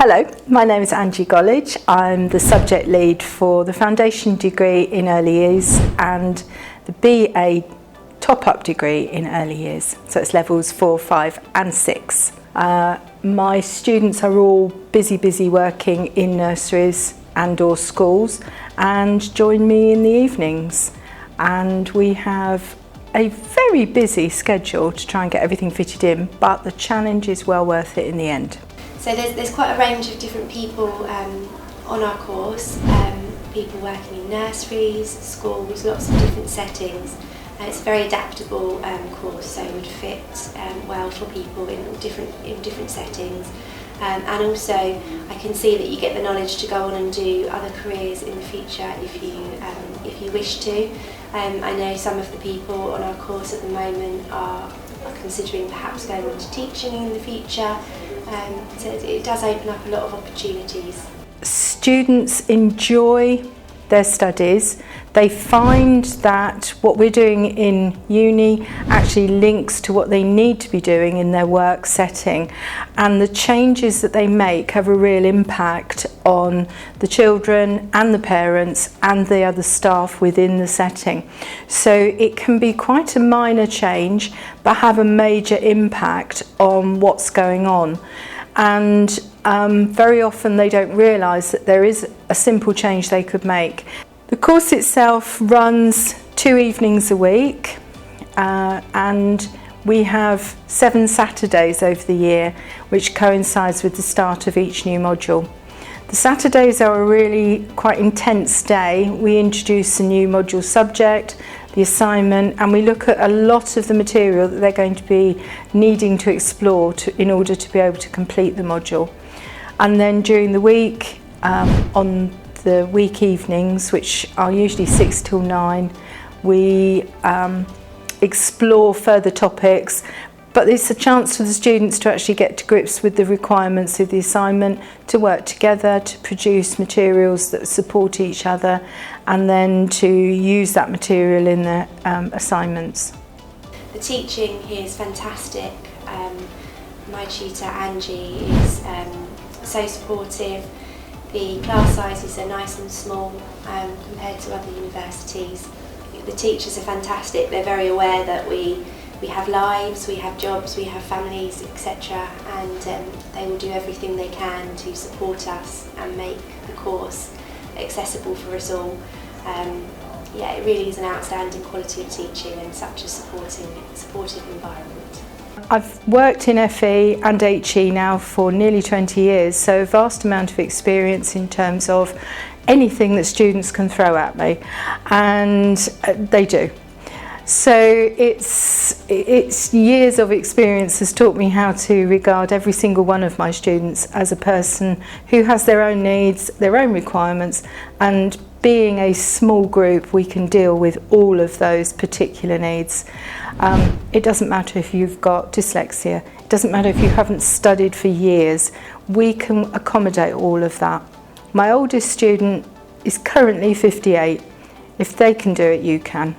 Hello, my name is Anji Golledge. I'm the subject lead for the foundation degree in early years and the BA top-up degree in early years. So it's levels 4, 5 and 6. My students are all busy working in nurseries and or schools and join me in the evenings. And we have a very busy schedule to try and get everything fitted in, but the challenge is well worth it in the end. So there's quite a range of different people on our course, people working in nurseries, schools, lots of different settings. It's a very adaptable course, so it would fit well for people in different settings. And also I can see that you get the knowledge to go on and do other careers in the future if you wish to. I know some of the people on our course at the moment are considering perhaps going into teaching in the future. So it does open up a lot of opportunities. Students enjoy their studies. They find that what we're doing in uni actually links to what they need to be doing in their work setting, and the changes that they make have a real impact on the children and the parents and the other staff within the setting. So it can be quite a minor change but have a major impact on what's going on. And very often they don't realise that there is a simple change they could make. The course itself runs 2 evenings a week and we have 7 Saturdays over the year, which coincides with the start of each new module. The Saturdays are a really quite intense day. We introduce a new module subject, the assignment, and we look at a lot of the material that they're going to be needing to explore in order to be able to complete the module. And then during the week, on the week evenings, which are usually 6 till 9, we explore further topics, but it's a chance for the students to actually get to grips with the requirements of the assignment, to work together, to produce materials that support each other, and then to use that material in their assignments. The teaching here is fantastic. My tutor Anji is so supportive. The class sizes are nice and small compared to other universities. The teachers are fantastic. They're very aware that we have lives, we have jobs, we have families, etc. And they will do everything they can to support us and make the course accessible for us all. Yeah, it really is an outstanding quality of teaching and such a supportive environment. I've worked in FE and HE now for nearly 20 years, so a vast amount of experience in terms of anything that students can throw at me, and they do. So it's years of experience has taught me how to regard every single one of my students as a person who has their own needs, their own requirements, and being a small group, we can deal with all of those particular needs. It doesn't matter if you've got dyslexia, it doesn't matter if you haven't studied for years, we can accommodate all of that. My oldest student is currently 58. If they can do it, you can.